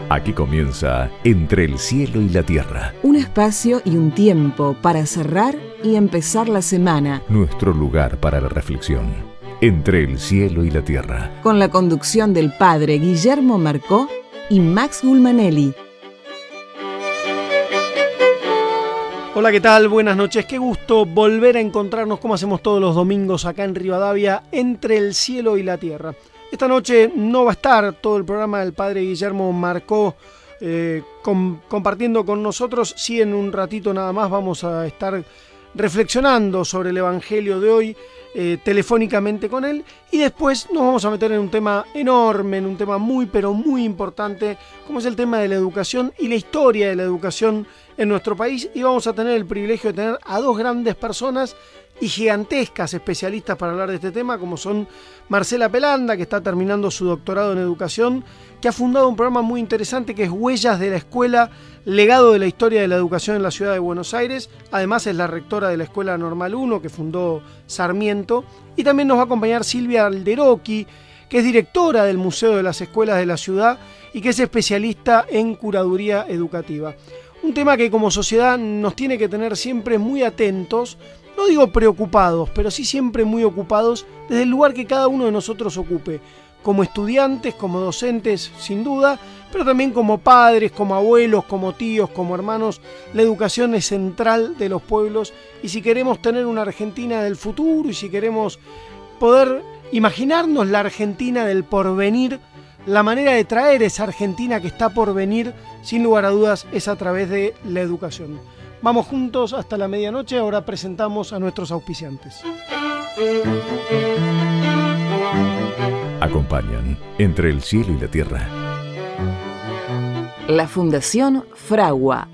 Aquí comienza Entre el cielo y la tierra. Un espacio y un tiempo para cerrar y empezar la semana. Nuestro lugar para la reflexión. Entre el cielo y la tierra. Con la conducción del padre Guillermo Marcó y Max Gulmanelli. Hola, ¿qué tal? Buenas noches. Qué gusto volver a encontrarnos como hacemos todos los domingos acá en Rivadavia, Entre el cielo y la tierra. Esta noche no va a estar todo el programa del padre Guillermo Marcó compartiendo con nosotros. Sí, en un ratito nada más vamos a estar reflexionando sobre el Evangelio de hoy telefónicamente con él, y después nos vamos a meter en un tema enorme, en un tema muy pero muy importante, como es el tema de la educación y la historia de la educación en nuestro país, y vamos a tener el privilegio de tener a dos grandes personas y gigantescas especialistas para hablar de este tema, como son Marcela Pelanda, que está terminando su doctorado en educación, que ha fundado un programa muy interesante que es Huellas de la Escuela, legado de la historia de la educación en la ciudad de Buenos Aires. Además es la rectora de la Escuela Normal 1 que fundó Sarmiento, y también nos va a acompañar Silvia Alderocchi, que es directora del Museo de las Escuelas de la ciudad y que es especialista en curaduría educativa. Un tema que como sociedad nos tiene que tener siempre muy atentos, no digo preocupados, pero sí siempre muy ocupados desde el lugar que cada uno de nosotros ocupe, como estudiantes, como docentes, sin duda, pero también como padres, como abuelos, como tíos, como hermanos. La educación es central de los pueblos, y si queremos tener una Argentina del futuro y si queremos poder imaginarnos la Argentina del porvenir, la manera de traer esa Argentina que está por venir, sin lugar a dudas, es a través de la educación. Vamos juntos hasta la medianoche. Ahora presentamos a nuestros auspiciantes. Acompañan Entre el cielo y la tierra. La Fundación Fragua.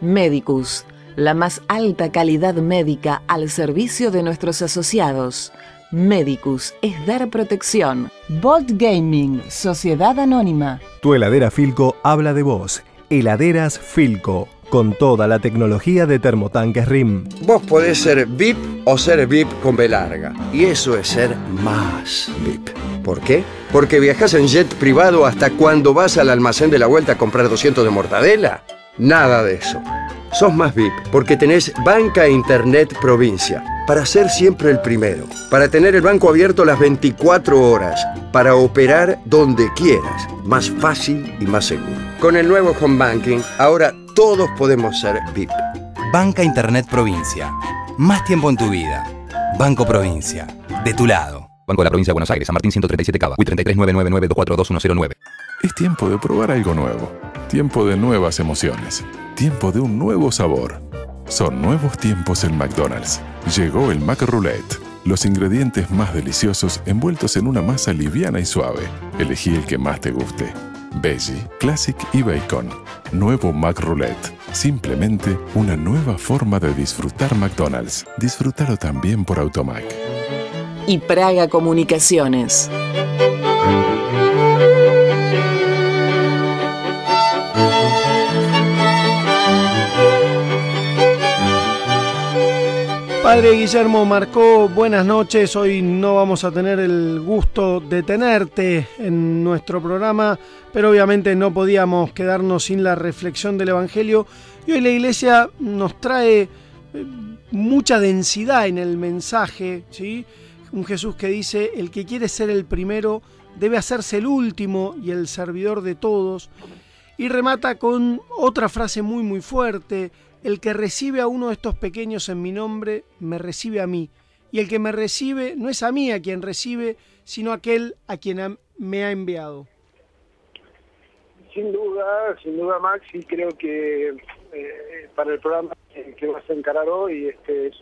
Medicus, la más alta calidad médica al servicio de nuestros asociados. Medicus es dar protección. Bolt Gaming, Sociedad Anónima. Tu heladera Filco habla de vos. Heladeras Filco, con toda la tecnología de termotanques RIM. Vos podés ser VIP o ser VIP con B larga. Y eso es ser más VIP. ¿Por qué? Porque viajás en jet privado hasta cuando vas al almacén de la vuelta a comprar 200 de mortadela. Nada de eso. Sos más VIP porque tenés Banca Internet Provincia. Para ser siempre el primero. Para tener el banco abierto las 24 horas. Para operar donde quieras. Más fácil y más seguro. Con el nuevo Home Banking, ahora todos podemos ser VIP. Banca Internet Provincia. Más tiempo en tu vida. Banco Provincia. De tu lado. Banco de la Provincia de Buenos Aires. San Martín 137 Cava. 339992422109. Es tiempo de probar algo nuevo. Tiempo de nuevas emociones. Tiempo de un nuevo sabor. Son nuevos tiempos en McDonald's. Llegó el McRoulette. Los ingredientes más deliciosos envueltos en una masa liviana y suave. Elegí el que más te guste. Veggie, Classic y Bacon. Nuevo McRoulette. Simplemente una nueva forma de disfrutar McDonald's. Disfrútalo también por Automac. Y Praga Comunicaciones. Padre Guillermo Marcó, buenas noches. Hoy no vamos a tener el gusto de tenerte en nuestro programa, pero obviamente no podíamos quedarnos sin la reflexión del Evangelio. Y hoy la Iglesia nos trae mucha densidad en el mensaje, ¿sí? Un Jesús que dice: el que quiere ser el primero debe hacerse el último y el servidor de todos. Y remata con otra frase muy muy fuerte: el que recibe a uno de estos pequeños en mi nombre, me recibe a mí. Y el que me recibe, no es a mí a quien recibe, sino a aquel a quien me ha enviado. Sin duda, Max, y creo que para el programa que vas a encarar hoy es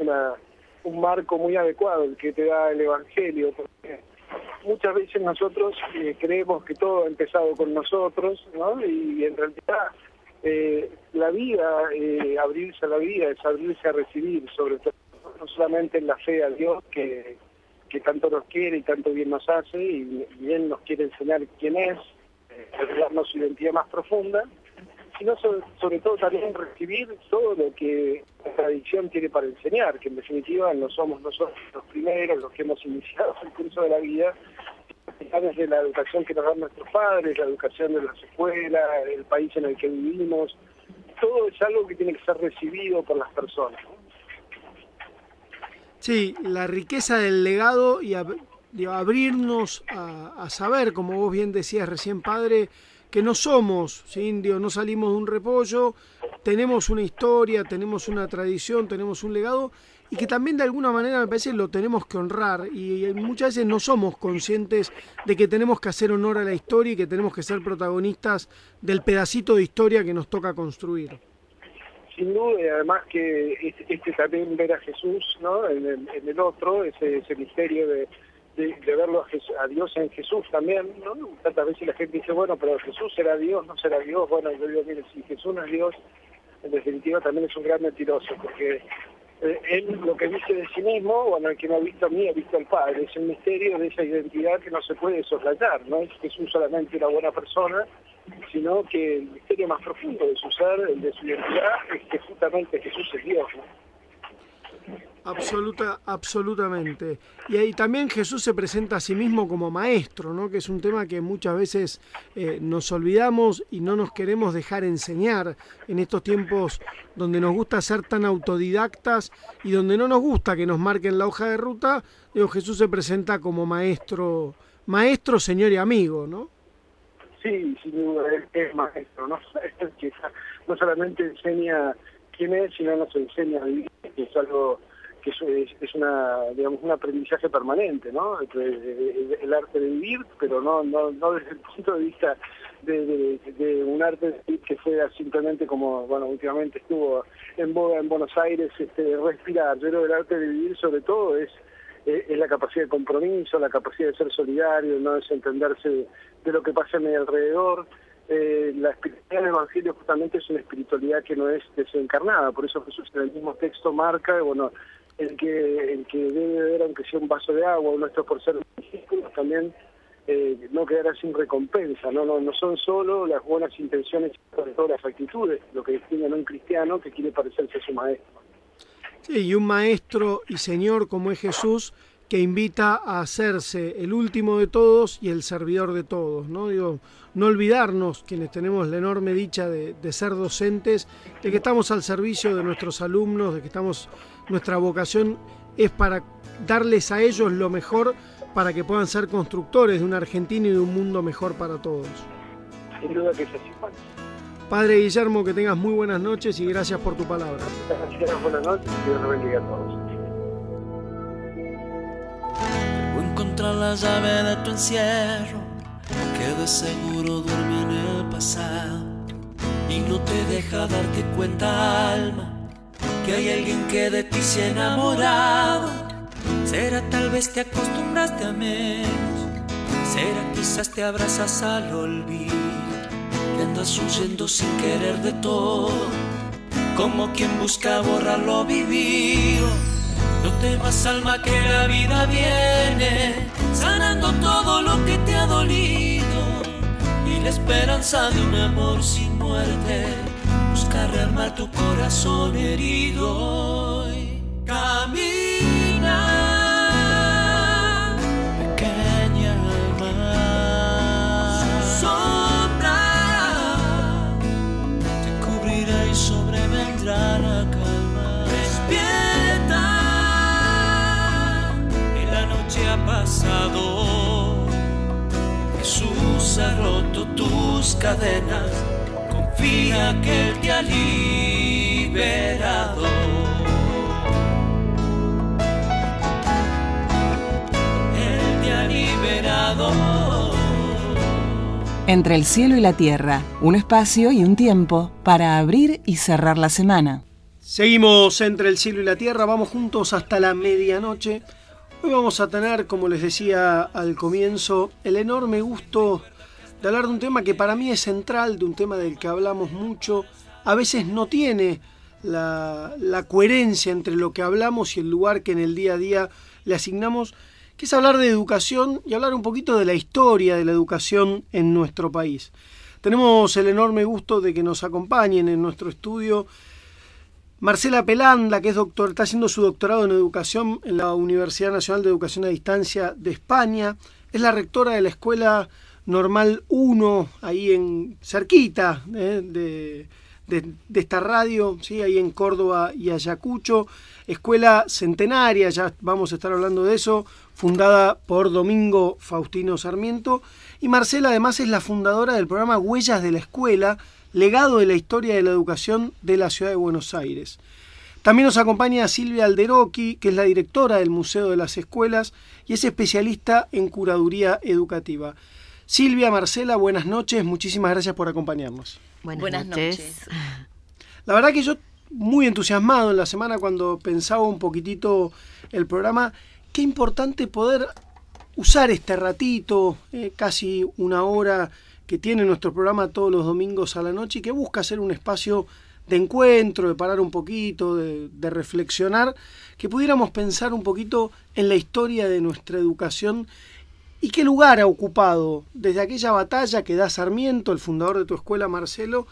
un marco muy adecuado el que te da el Evangelio, porque muchas veces nosotros creemos que todo ha empezado con nosotros, ¿no? Y en realidad la vida, abrirse a la vida, es abrirse a recibir, sobre todo, no solamente en la fe a Dios, que tanto nos quiere y tanto bien nos hace, y bien nos quiere enseñar quién es, revelarnos su identidad más profunda, sino sobre todo también recibir todo lo que la tradición tiene para enseñar, que en definitiva no somos nosotros los primeros, los que hemos iniciado el curso de la vida, desde la educación que nos dan nuestros padres, la educación de las escuelas, el país en el que vivimos. Todo es algo que tiene que ser recibido por las personas. Sí, la riqueza del legado y abrirnos a saber, como vos bien decías recién, padre, que no somos, ¿sí? No salimos de un repollo, tenemos una historia, tenemos una tradición, tenemos un legado, y que también de alguna manera me parece lo tenemos que honrar, y muchas veces no somos conscientes de que tenemos que hacer honor a la historia y que tenemos que ser protagonistas del pedacito de historia que nos toca construir. Sin duda, y además que también ver a Jesús, ¿no? en el otro, ese misterio de verlo a Dios en Jesús también, ¿no? Tantas veces la gente dice, bueno, pero Jesús será Dios, no será Dios. Bueno, yo digo, mire, si Jesús no es Dios, en definitiva también es un gran mentiroso, porque él lo que dice de sí mismo, bueno, el que no ha visto a mí ha visto al Padre. Es el misterio de esa identidad que no se puede soslayar. No es Jesús solamente una buena persona, sino que el misterio más profundo de su ser, el de su identidad, es que justamente Jesús es Dios, ¿no? Absolutamente. Y ahí también Jesús se presenta a sí mismo como maestro, ¿no? Que es un tema que muchas veces nos olvidamos y no nos queremos dejar enseñar en estos tiempos donde nos gusta ser tan autodidactas y donde no nos gusta que nos marquen la hoja de ruta. Digo, Jesús se presenta como maestro, señor y amigo, ¿no? Sí, sin duda, es maestro, ¿no? No solamente enseña quién es, sino nos enseña a vivir, que es algo que es un aprendizaje permanente, ¿no? El arte de vivir, pero no desde el punto de vista de un arte de vivir que fuera simplemente como, bueno, últimamente estuvo en boga en Buenos Aires, respirar. Yo creo que el arte de vivir sobre todo es la capacidad de compromiso, la capacidad de ser solidario, no desentenderse de lo que pasa a mi alrededor. La espiritualidad del Evangelio justamente es una espiritualidad que no es desencarnada, por eso Jesús en el mismo texto marca, bueno, el que debe beber aunque sea un vaso de agua, nuestro por ser discípulos, también no quedará sin recompensa, no son solo las buenas intenciones y todas las actitudes lo que distinguen a un cristiano que quiere parecerse a su maestro. Sí, y un maestro y señor como es Jesús, que invita a hacerse el último de todos y el servidor de todos, ¿no? Digo, no olvidarnos, quienes tenemos la enorme dicha de ser docentes, de que estamos al servicio de nuestros alumnos, de que nuestra vocación es para darles a ellos lo mejor para que puedan ser constructores de una Argentina y de un mundo mejor para todos. Sin duda que es así, Juan. Padre Guillermo, que tengas muy buenas noches y gracias por tu palabra. Gracias, buenas noches y Dios los bendiga a todos. Encontrar la llave de tu encierro, que de seguro duerme en el pasado y no te deja darte cuenta, alma, que hay alguien que de ti se ha enamorado. Será tal vez te acostumbraste a menos, será quizás te abrazas al olvido, que andas huyendo sin querer de todo, como quien busca borrar lo vivido. No temas, alma, que la vida viene sanando todo lo que te ha dolido, y la esperanza de un amor sin muerte busca rearmar tu corazón herido. Y camina, pequeña alma, su sombra te cubrirá y sobrevendrá la calma. Despierta, ha pasado, Jesús ha roto tus cadenas, confía que Él te ha liberado. Él te ha liberado. Entre el cielo y la tierra, un espacio y un tiempo para abrir y cerrar la semana. Seguimos entre el cielo y la tierra, vamos juntos hasta la medianoche. Hoy vamos a tener, como les decía al comienzo, el enorme gusto de hablar de un tema que para mí es central, de un tema del que hablamos mucho. A veces no tiene la coherencia entre lo que hablamos y el lugar que en el día a día le asignamos, que es hablar de educación y hablar un poquito de la historia de la educación en nuestro país. Tenemos el enorme gusto de que nos acompañen en nuestro estudio Marcela Pelanda, que está haciendo su doctorado en educación en la Universidad Nacional de Educación a Distancia de España, es la rectora de la Escuela Normal 1, ahí en cerquita de esta radio, ¿sí? Ahí en Córdoba y Ayacucho, escuela centenaria, ya vamos a estar hablando de eso, fundada por Domingo Faustino Sarmiento, y Marcela además es la fundadora del programa Huellas de la Escuela, legado de la historia de la educación de la ciudad de Buenos Aires. También nos acompaña Silvia Alderocchi, que es la directora del Museo de las Escuelas y es especialista en curaduría educativa. Silvia, Marcela, buenas noches, muchísimas gracias por acompañarnos. Buenas noches. La verdad que yo muy entusiasmado en la semana cuando pensaba un poquitito el programa, qué importante poder usar este ratito, casi una hora que tiene nuestro programa todos los domingos a la noche y que busca ser un espacio de encuentro, de parar un poquito, de reflexionar, que pudiéramos pensar un poquito en la historia de nuestra educación y qué lugar ha ocupado desde aquella batalla que da Sarmiento, el fundador de tu escuela, Marcela,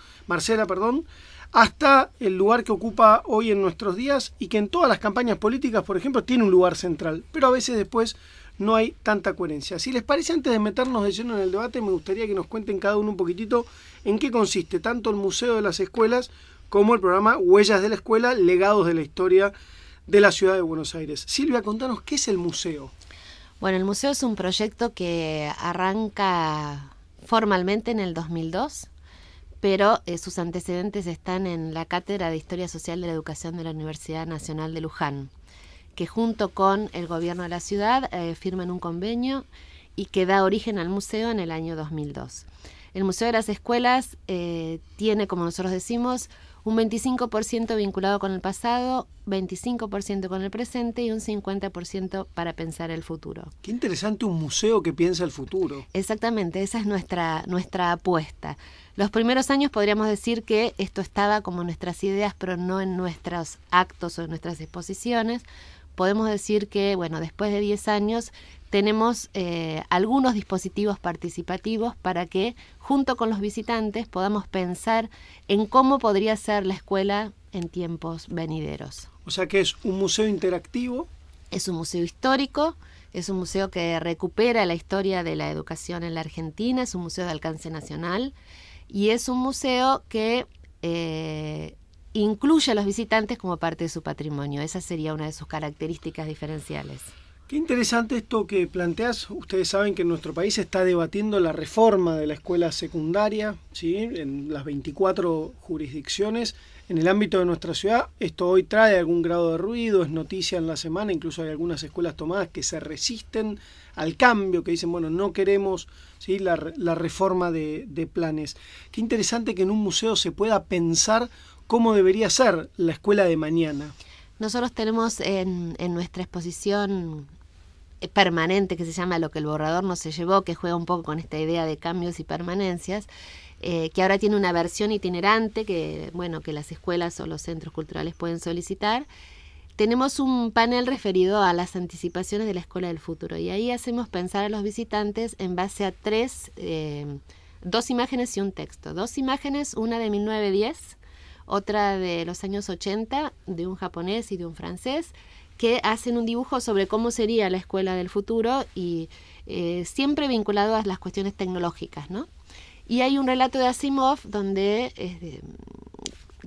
hasta el lugar que ocupa hoy en nuestros días y que en todas las campañas políticas, por ejemplo, tiene un lugar central, pero a veces después no hay tanta coherencia. Si les parece, antes de meternos de lleno en el debate, me gustaría que nos cuenten cada uno un poquitito en qué consiste tanto el Museo de las Escuelas como el programa Huellas de la Escuela, legados de la historia de la ciudad de Buenos Aires. Silvia, contanos, ¿qué es el museo? Bueno, el museo es un proyecto que arranca formalmente en el 2002, pero sus antecedentes están en la Cátedra de Historia Social de la Educación de la Universidad Nacional de Luján, que junto con el gobierno de la ciudad firman un convenio y que da origen al museo en el año 2002. El Museo de las Escuelas tiene, como nosotros decimos, un 25% vinculado con el pasado, 25% con el presente y un 50% para pensar el futuro. Qué interesante un museo que piensa el futuro. Exactamente, esa es nuestra apuesta. Los primeros años podríamos decir que esto estaba como en nuestras ideas, pero no en nuestros actos o en nuestras exposiciones. Podemos decir que, bueno, después de 10 años tenemos algunos dispositivos participativos para que, junto con los visitantes, podamos pensar en cómo podría ser la escuela en tiempos venideros. O sea que es un museo interactivo. Es un museo histórico, es un museo que recupera la historia de la educación en la Argentina, es un museo de alcance nacional y es un museo que incluye a los visitantes como parte de su patrimonio. Esa sería una de sus características diferenciales. Qué interesante esto que planteas. Ustedes saben que en nuestro país se está debatiendo la reforma de la escuela secundaria, ¿sí? En las 24 jurisdicciones. En el ámbito de nuestra ciudad, esto hoy trae algún grado de ruido, es noticia en la semana, incluso hay algunas escuelas tomadas que se resisten al cambio, que dicen, bueno, no queremos, ¿sí? la reforma de planes. Qué interesante que en un museo se pueda pensar cómo debería ser la escuela de mañana. Nosotros tenemos en nuestra exposición permanente que se llama Lo que el borrador no se llevó, que juega un poco con esta idea de cambios y permanencias, que ahora tiene una versión itinerante que las escuelas o los centros culturales pueden solicitar. Tenemos un panel referido a las anticipaciones de la Escuela del Futuro y ahí hacemos pensar a los visitantes en base a dos imágenes y un texto. Dos imágenes, una de 1910, otra de los años 80, de un japonés y de un francés, que hacen un dibujo sobre cómo sería la escuela del futuro y siempre vinculado a las cuestiones tecnológicas, ¿no? Y hay un relato de Asimov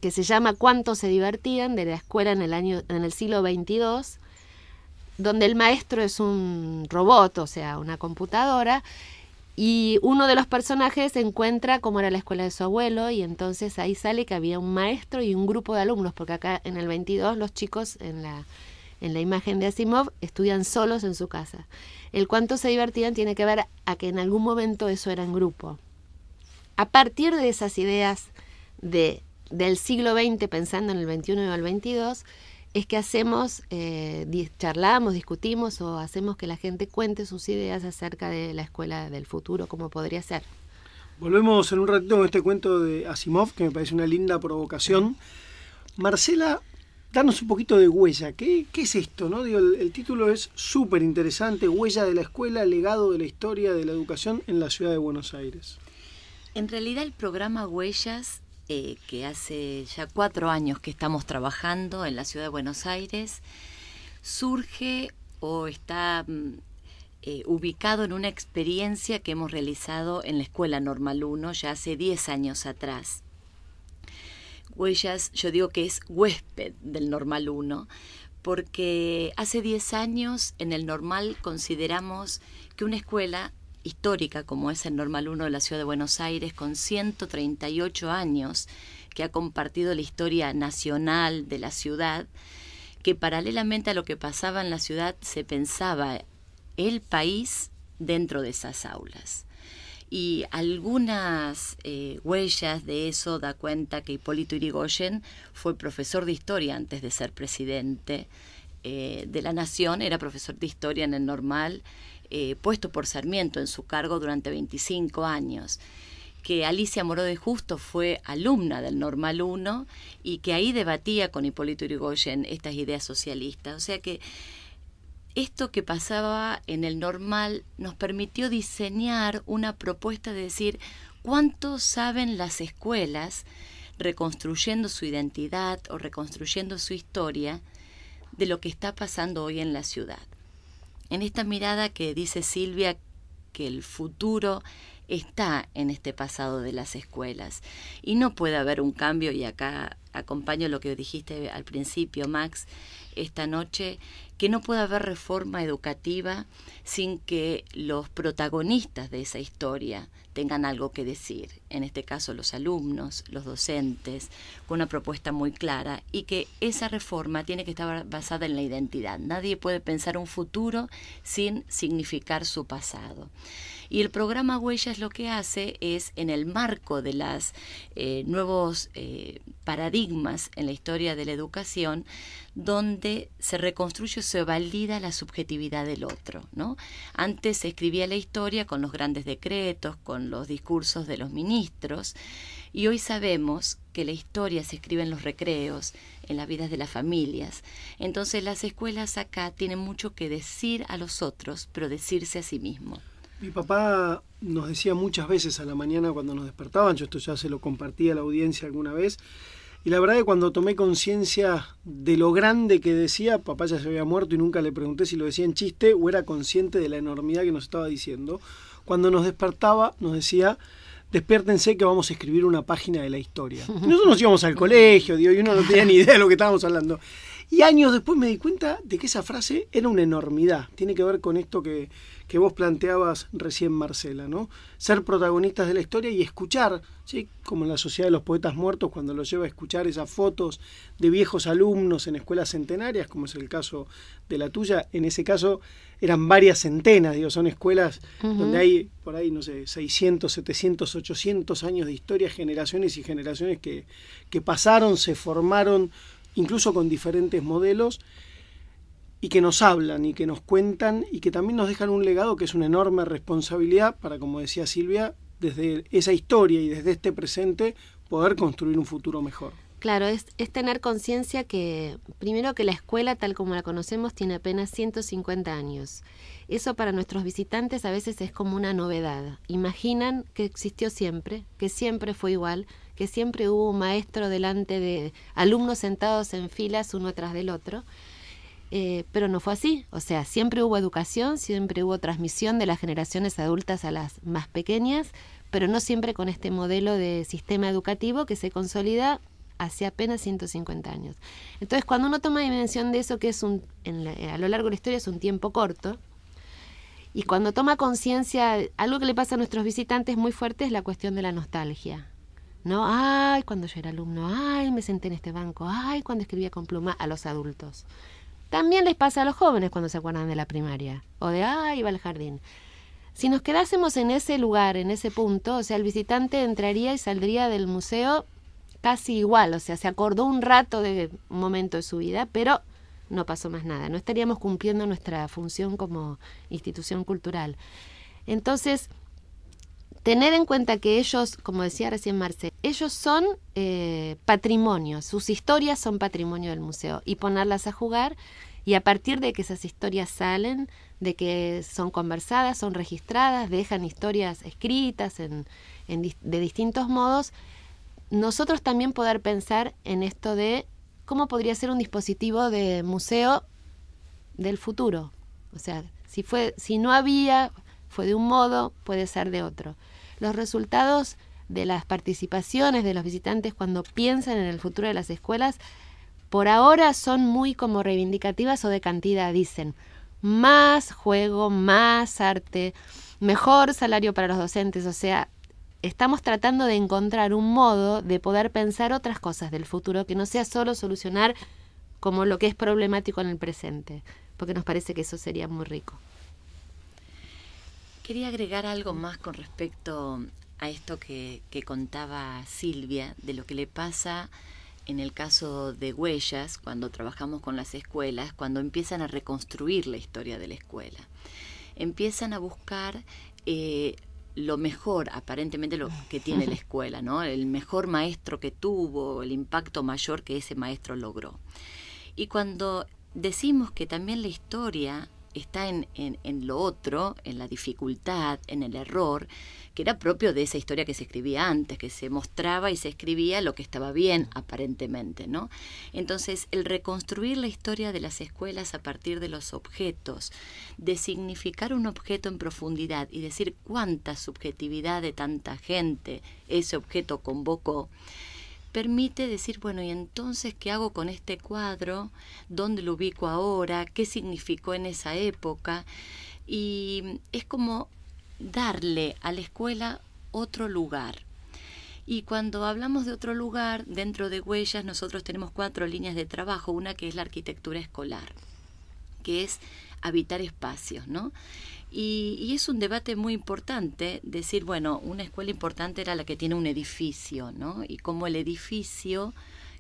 que se llama ¿Cuánto se divertían? De la escuela en el siglo XXII, donde el maestro es un robot, o sea, una computadora, y uno de los personajes encuentra cómo era la escuela de su abuelo y entonces ahí sale que había un maestro y un grupo de alumnos, porque acá en el 22 los chicos en la imagen de Asimov estudian solos en su casa. El cuánto se divertían tiene que ver a que en algún momento eso era en grupo. A partir de esas ideas del siglo XX, pensando en el 21 y el 22, es que hacemos, charlamos, discutimos o hacemos que la gente cuente sus ideas acerca de la escuela del futuro, como podría ser. Volvemos en un ratito con este cuento de Asimov, que me parece una linda provocación. Marcela, danos un poquito de Huella. ¿Qué es esto, no? Digo, el título es súper interesante, Huella de la Escuela, legado de la historia de la educación en la ciudad de Buenos Aires. En realidad el programa Huellas, que hace ya 4 años que estamos trabajando en la ciudad de Buenos Aires, surge o está ubicado en una experiencia que hemos realizado en la Escuela Normal 1 ya hace 10 años atrás. Huellas, yo digo que es huésped del Normal 1, porque hace 10 años en el Normal consideramos que una escuela histórica como es el Normal 1 de la Ciudad de Buenos Aires, con 138 años, que ha compartido la historia nacional de la ciudad, que paralelamente a lo que pasaba en la ciudad se pensaba el país dentro de esas aulas. Y algunas huellas de eso da cuenta que Hipólito Yrigoyen fue profesor de historia antes de ser presidente de la Nación, era profesor de historia en el Normal, puesto por Sarmiento en su cargo durante 25 años. Que Alicia Moró de Justo fue alumna del Normal 1 y que ahí debatía con Hipólito Yrigoyen estas ideas socialistas. O sea que esto que pasaba en el Normal nos permitió diseñar una propuesta de decir cuánto saben las escuelas reconstruyendo su identidad o reconstruyendo su historia de lo que está pasando hoy en la ciudad. En esta mirada que dice Silvia que el futuro está en este pasado de las escuelas y no puede haber un cambio, y acá acompaño lo que dijiste al principio, Max, esta noche, que no puede haber reforma educativa sin que los protagonistas de esa historia tengan algo que decir, en este caso los alumnos, los docentes, con una propuesta muy clara, y que esa reforma tiene que estar basada en la identidad. Nadie puede pensar un futuro sin significar su pasado. Y el programa Huellas lo que hace es, en el marco de los nuevos paradigmas en la historia de la educación, donde se reconstruye o se valida la subjetividad del otro, ¿no? Antes se escribía la historia con los grandes decretos, con los discursos de los ministros, y hoy sabemos que la historia se escribe en los recreos, en las vidas de las familias. Entonces las escuelas acá tienen mucho que decir a los otros, pero decirse a sí mismo. Mi papá nos decía muchas veces a la mañana cuando nos despertaban, yo esto ya se lo compartí a la audiencia alguna vez, y la verdad es que cuando tomé conciencia de lo grande que decía, papá ya se había muerto y nunca le pregunté si lo decía en chiste o era consciente de la enormidad que nos estaba diciendo. Cuando nos despertaba nos decía: despiértense que vamos a escribir una página de la historia. Y nosotros nos íbamos al colegio, y uno no tenía ni idea de lo que estábamos hablando. Y años después me di cuenta de que esa frase era una enormidad. Tiene que ver con esto que vos planteabas recién, Marcela, ¿no? Ser protagonistas de la historia y escuchar, ¿sí? Como en la Sociedad de los Poetas Muertos, cuando los lleva a escuchar esas fotos de viejos alumnos en escuelas centenarias, como es el caso de la tuya. En ese caso eran varias centenas, digo, son escuelas donde hay, por ahí, no sé, 600, 700, 800 años de historia, generaciones y generaciones que pasaron, se formaron, incluso con diferentes modelos, y que nos hablan y que nos cuentan y que también nos dejan un legado que es una enorme responsabilidad para, como decía Silvia, desde esa historia y desde este presente poder construir un futuro mejor. Claro, es tener conciencia que, primero, que la escuela tal como la conocemos tiene apenas 150 años. Eso para nuestros visitantes a veces es como una novedad. Imaginan que existió siempre, que siempre fue igual, que siempre hubo un maestro delante de alumnos sentados en filas uno atrás del otro, pero no fue así. O sea, siempre hubo educación, siempre hubo transmisión de las generaciones adultas a las más pequeñas, pero no siempre con este modelo de sistema educativo que se consolida hace apenas 150 años. Entonces, cuando uno toma dimensión de eso, que es a lo largo de la historia es un tiempo corto, y cuando toma conciencia, algo que le pasa a nuestros visitantes muy fuerte es la cuestión de la nostalgia, ¿no? Ay, cuando yo era alumno, ay, me senté en este banco, ay, cuando escribía con pluma, a los adultos. También les pasa a los jóvenes cuando se acuerdan de la primaria, o de, ay, iba al jardín. Si nos quedásemos en ese lugar, en ese punto, o sea, el visitante entraría y saldría del museo casi igual, o sea, se acordó un rato de un momento de su vida, pero no pasó más nada, no estaríamos cumpliendo nuestra función como institución cultural. Entonces, tener en cuenta que ellos, como decía recién Marce, ellos son patrimonio, sus historias son patrimonio del museo, y ponerlas a jugar, y a partir de que esas historias salen, de que son conversadas, son registradas, dejan historias escritas de distintos modos, nosotros también poder pensar en esto de cómo podría ser un dispositivo de museo del futuro. O sea, Si no había, fue de un modo, puede ser de otro. Los resultados de las participaciones de los visitantes cuando piensan en el futuro de las escuelas, por ahora son muy como reivindicativas o de cantidad. Dicen, más juego, más arte, mejor salario para los docentes. O sea, estamos tratando de encontrar un modo de poder pensar otras cosas del futuro que no sea solo solucionar como lo que es problemático en el presente, porque nos parece que eso sería muy rico. Quería agregar algo más con respecto a esto que contaba Silvia, de lo que le pasa en el caso de Huellas, cuando trabajamos con las escuelas, cuando empiezan a reconstruir la historia de la escuela. Empiezan a buscar lo mejor, aparentemente, lo que tiene la escuela, ¿no? El mejor maestro que tuvo, el impacto mayor que ese maestro logró. Y cuando decimos que también la historia está en lo otro, en la dificultad, en el error, que era propio de esa historia que se escribía antes, que se mostraba y se escribía lo que estaba bien, aparentemente, ¿no? Entonces, el reconstruir la historia de las escuelas a partir de los objetos, de significar un objeto en profundidad y decir cuánta subjetividad de tanta gente ese objeto convocó, permite decir, bueno, ¿y entonces qué hago con este cuadro? ¿Dónde lo ubico ahora? ¿Qué significó en esa época? Y es como darle a la escuela otro lugar. Y cuando hablamos de otro lugar, dentro de Huellas nosotros tenemos 4 líneas de trabajo. Una que es la arquitectura escolar, que es habitar espacios, ¿no? Y es un debate muy importante decir, bueno, una escuela importante era la que tiene un edificio, ¿no? Y cómo el edificio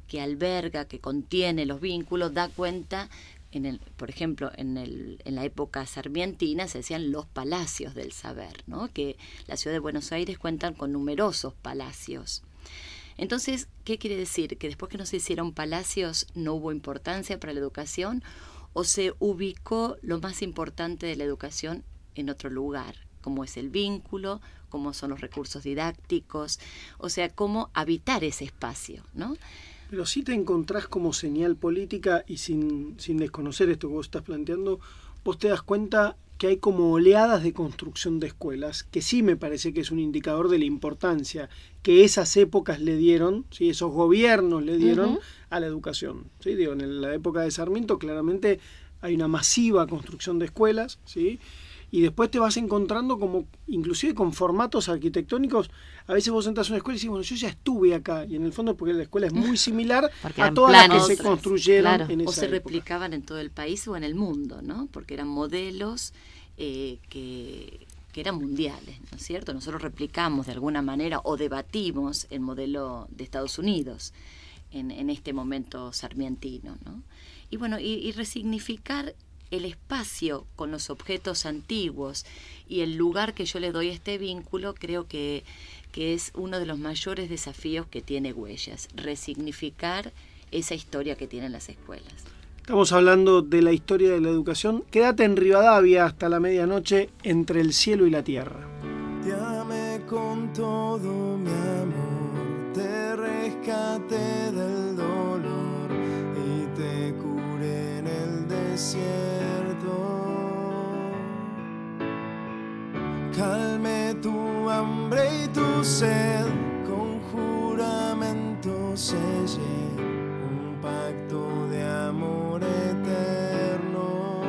que alberga, que contiene los vínculos, da cuenta, por ejemplo, en la época sarmientina se decían los palacios del saber, ¿no? Que la ciudad de Buenos Aires cuentan con numerosos palacios. Entonces, ¿qué quiere decir? ¿Que después que no se hicieron palacios no hubo importancia para la educación? ¿O se ubicó lo más importante de la educación en otro lugar, como es el vínculo, como son los recursos didácticos, o sea, cómo habitar ese espacio, ¿no? Pero sí te encontrás como señal política, y sin desconocer esto que vos estás planteando, vos te das cuenta que hay como oleadas de construcción de escuelas, que sí me parece que es un indicador de la importancia que esas épocas le dieron, ¿sí? Esos gobiernos le dieron a la educación, ¿sí? Digo, en la época de Sarmiento claramente hay una masiva construcción de escuelas, ¿sí? Y después te vas encontrando como, inclusive con formatos arquitectónicos, a veces vos entras a una escuela y dices, bueno, yo ya estuve acá, y en el fondo porque la escuela es muy similar a todas las que se construyeron en esa época. O se replicaban en todo el país o en el mundo, ¿no? Porque eran modelos que eran mundiales, ¿no es cierto? Nosotros replicamos de alguna manera o debatimos el modelo de Estados Unidos en este momento sarmientino, ¿no? Y bueno, y resignificar el espacio con los objetos antiguos y el lugar que yo le doy a este vínculo, creo que es uno de los mayores desafíos que tiene Huellas, resignificar esa historia que tienen las escuelas. Estamos hablando de la historia de la educación. Quédate en Rivadavia hasta la medianoche, entre el cielo y la tierra. Te amé con todo mi amor, te rescaté del dolor y te curé en el desierto. Calmé tu hambre y tu sed, con juramento sellé un pacto de amor eterno.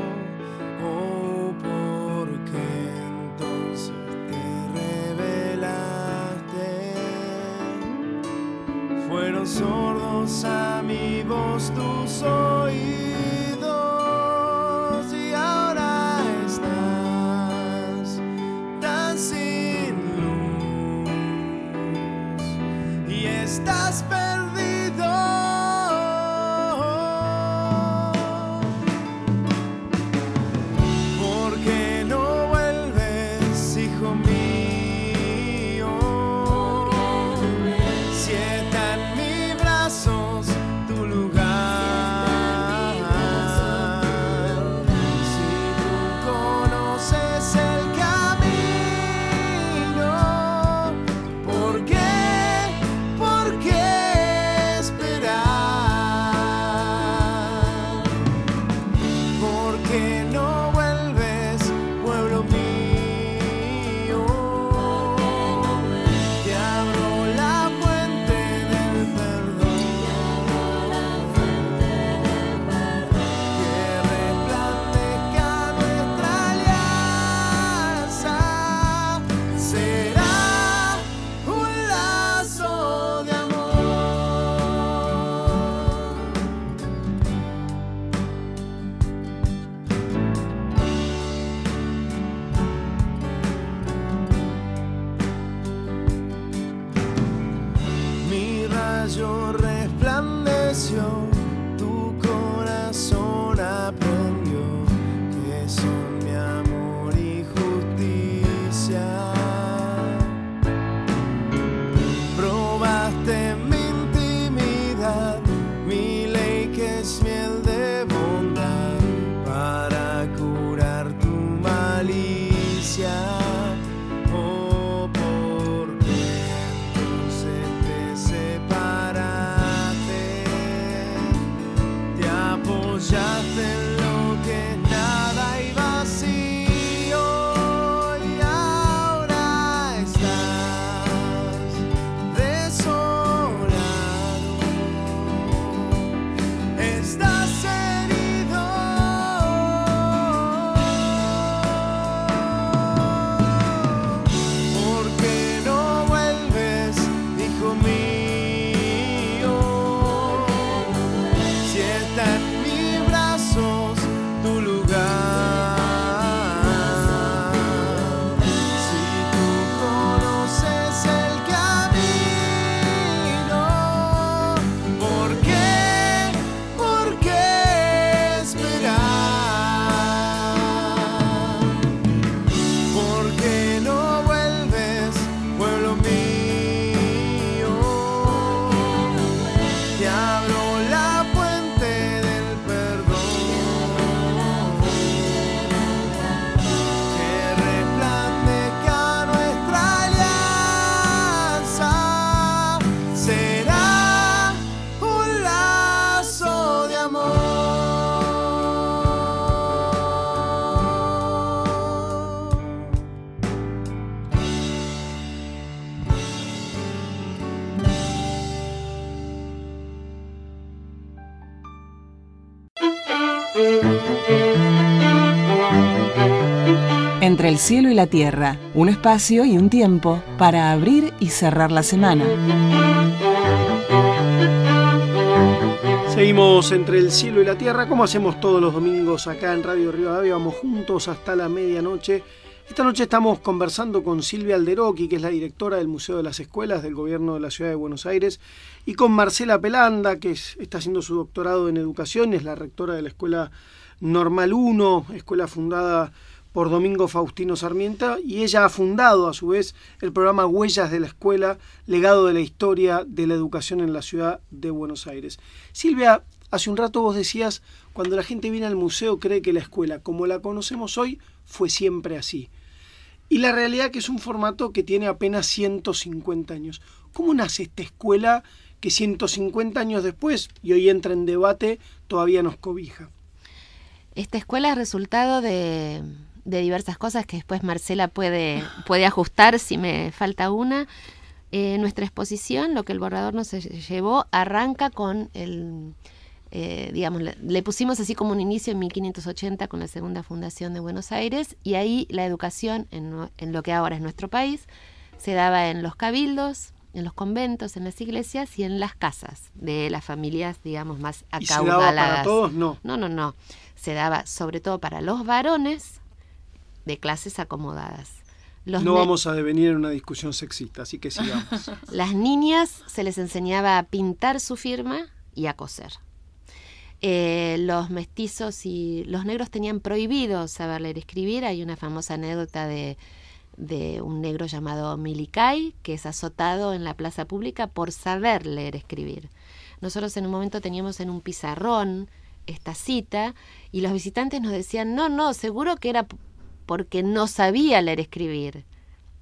Oh, porque entonces te revelaste. Fueron sordos a mi voz tus oídos. Estás perdido, porque no vuelves, hijo mío. Si está en mis brazos tu lugar, si tú conoces el camino, ¿por qué rayo resplandeció, tu corazón aprendió que son mi amor y justicia. Probaste mi intimidad, mi ley que es miel de bondad para curar tu malicia. Oh, porque entonces te separaste, te apoyaste en lo que es nada y vacío, y ahora estás desolado, estás herido, porque no vuelves, hijo mío, si está en mis brazos tu lugar, si tú conoces el camino, ¿por qué esperar? ¿Por qué no vuelves, pueblo mío? Te abro la fuente del perdón, que resplandezca nuestra alianza, será un lazo de amor. Entre el cielo y la tierra, un espacio y un tiempo para abrir y cerrar la semana. Seguimos entre el cielo y la tierra, como hacemos todos los domingos acá en Radio Rivadavia. Vamos juntos hasta la medianoche. Esta noche estamos conversando con Silvia Alderocchi, que es la directora del Museo de las Escuelas del Gobierno de la Ciudad de Buenos Aires, y con Marcela Pelanda, que está haciendo su doctorado en Educación, es la rectora de la Escuela Normal 1, escuela fundada por Domingo Faustino Sarmiento, y ella ha fundado a su vez el programa Huellas de la Escuela, legado de la historia de la educación en la Ciudad de Buenos Aires. Silvia, hace un rato vos decías, cuando la gente viene al museo cree que la escuela, como la conocemos hoy, fue siempre así. Y la realidad que es un formato que tiene apenas 150 años. ¿Cómo nace esta escuela que 150 años después, y hoy entra en debate, todavía nos cobija? Esta escuela es resultado de diversas cosas que después Marcela puede ajustar si me falta una. Nuestra exposición, lo que el borrador nos llevó, arranca con digamos, le pusimos así como un inicio en 1580 con la segunda fundación de Buenos Aires, y ahí la educación en lo que ahora es nuestro país se daba en los cabildos, en los conventos, en las iglesias y en las casas de las familias, digamos, más acaudaladas. ¿Y se daba para todos? No. No. Se daba sobre todo para los varones de clases acomodadas. No vamos a devenir en una discusión sexista, así que sigamos. Las niñas se les enseñaba a pintar su firma y a coser. Los mestizos y los negros tenían prohibido saber leer y escribir. Hay una famosa anécdota de un negro llamado Milicay, que es azotado en la plaza pública por saber leer y escribir. Nosotros en un momento teníamos en un pizarrón esta cita, y los visitantes nos decían, no, seguro que era porque no sabía leer y escribir.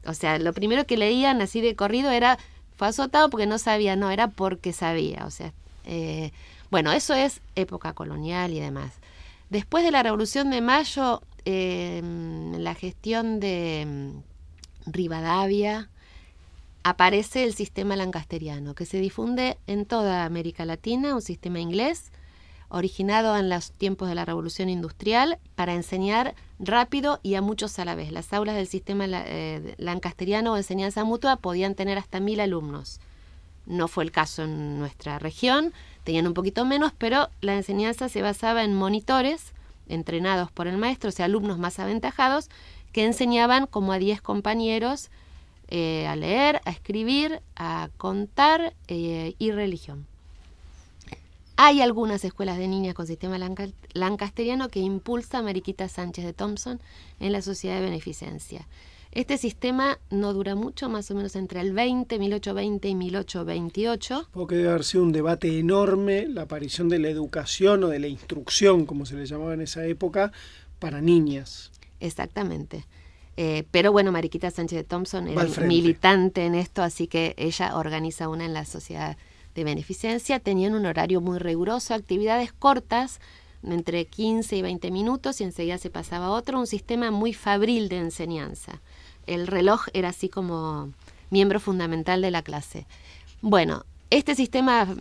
O sea, lo primero que leían así de corrido era, fue azotado porque no sabía, no, era porque sabía. O sea, bueno, eso es época colonial y demás. Después de la Revolución de Mayo, la gestión de Rivadavia, aparece el sistema lancasteriano, que se difunde en toda América Latina, un sistema inglés, originado en los tiempos de la Revolución Industrial, para enseñar rápido y a muchos a la vez. Las aulas del sistema lancasteriano o enseñanza mutua podían tener hasta 1000 alumnos. No fue el caso en nuestra región, tenían un poquito menos, pero la enseñanza se basaba en monitores entrenados por el maestro, o sea, alumnos más aventajados, que enseñaban como a 10 compañeros a leer, a escribir, a contar y religión. Hay algunas escuelas de niñas con sistema lancasteriano que impulsa Mariquita Sánchez de Thompson en la Sociedad de Beneficencia. Este sistema no dura mucho, más o menos entre el 1820 y 1828. Porque debe haber sido un debate enorme la aparición de la educación o de la instrucción, como se le llamaba en esa época, para niñas. Exactamente. Pero bueno, Mariquita Sánchez de Thompson era militante en esto, así que ella organiza una en la Sociedad de Beneficencia. Tenían un horario muy riguroso, actividades cortas, entre 15 y 20 minutos, y enseguida se pasaba a otro, un sistema muy fabril de enseñanza. El reloj era así como miembro fundamental de la clase. Bueno, este sistema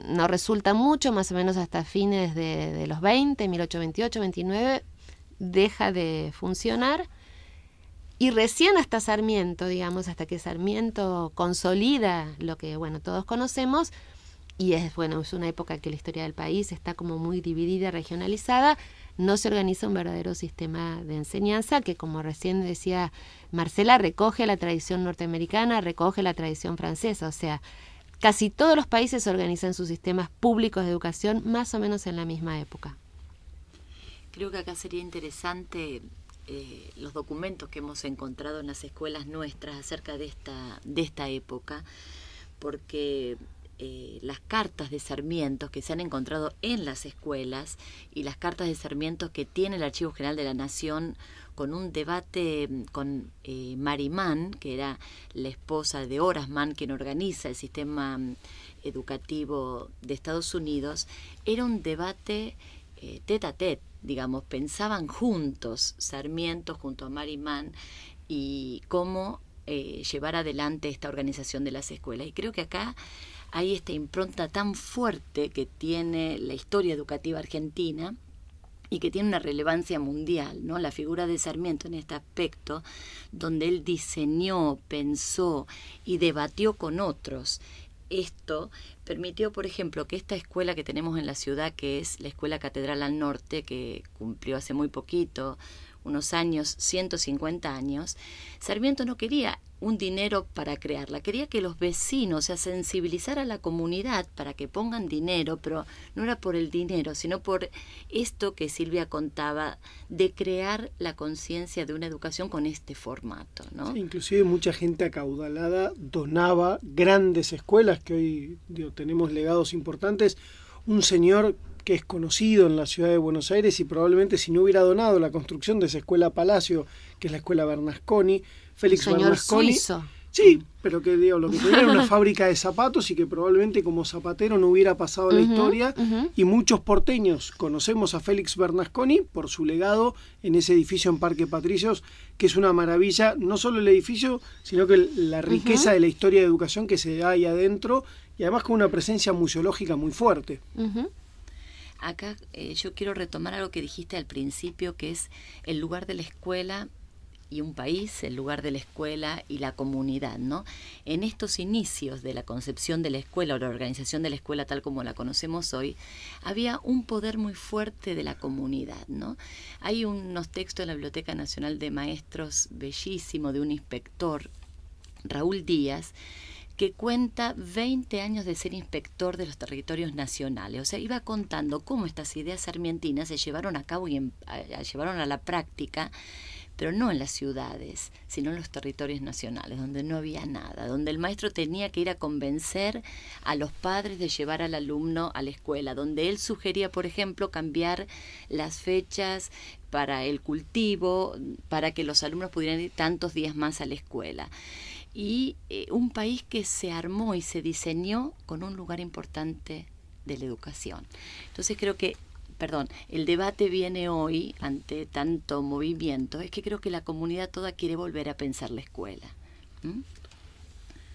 no resulta mucho, más o menos hasta fines de los 20, 1828, 29, deja de funcionar, y recién hasta Sarmiento, digamos, hasta que Sarmiento consolida lo que, bueno, todos conocemos, y es una época que la historia del país está como muy dividida, regionalizada, no se organiza un verdadero sistema de enseñanza que, como recién decía Marcela, recoge la tradición norteamericana, recoge la tradición francesa, o sea, casi todos los países organizan sus sistemas públicos de educación más o menos en la misma época. Creo que acá sería interesante los documentos que hemos encontrado en las escuelas nuestras acerca de esta época, porque las cartas de Sarmiento que se han encontrado en las escuelas y las cartas de Sarmiento que tiene el Archivo General de la Nación, con un debate con Mary Mann, que era la esposa de Horace Mann, quien organiza el sistema educativo de Estados Unidos, era un debate tete a tete, digamos, pensaban juntos, Sarmiento junto a Mary Mann, y cómo llevar adelante esta organización de las escuelas. Y creo que acá hay esta impronta tan fuerte que tiene la historia educativa argentina y que tiene una relevancia mundial, ¿no? La figura de Sarmiento en este aspecto, donde él diseñó, pensó y debatió con otros. Esto permitió, por ejemplo, que esta escuela que tenemos en la ciudad, que es la Escuela Catedral al Norte, que cumplió hace muy poquito, unos años, 150 años, Sarmiento no quería un dinero para crearla, quería que los vecinos, o sea, sensibilizar a la comunidad para que pongan dinero, pero no era por el dinero, sino por esto que Silvia contaba, de crear la conciencia de una educación con este formato, ¿no? Sí, inclusive mucha gente acaudalada donaba grandes escuelas, que hoy tenemos legados importantes. Un señor que es conocido en la ciudad de Buenos Aires, y probablemente si no hubiera donado la construcción de esa escuela Palacio, que es la escuela Bernasconi, Félix Bernasconi, suizo. Sí, pero que lo que tenía era una fábrica de zapatos, y que probablemente como zapatero no hubiera pasado la historia, y muchos porteños conocemos a Félix Bernasconi por su legado en ese edificio en Parque Patricios, que es una maravilla, no solo el edificio, sino que la riqueza de la historia de educación que se da ahí adentro, y además con una presencia museológica muy fuerte. Acá yo quiero retomar algo que dijiste al principio, que es el lugar de la escuela y un país, el lugar de la escuela y la comunidad, ¿no? En estos inicios de la concepción de la escuela o la organización de la escuela tal como la conocemos hoy, había un poder muy fuerte de la comunidad, ¿no? Hay unos textos en la Biblioteca Nacional de Maestros bellísimo de un inspector, Raúl Díaz, que cuenta 20 años de ser inspector de los territorios nacionales. O sea, iba contando cómo estas ideas sarmientinas se llevaron a cabo y llevaron a la práctica, pero no en las ciudades, sino en los territorios nacionales, donde no había nada, donde el maestro tenía que ir a convencer a los padres de llevar al alumno a la escuela, donde él sugería, por ejemplo, cambiar las fechas para el cultivo, para que los alumnos pudieran ir tantos días más a la escuela. Y un país que se armó y se diseñó con un lugar importante de la educación. Entonces creo que, el debate viene hoy ante tanto movimiento, es que creo que la comunidad toda quiere volver a pensar la escuela.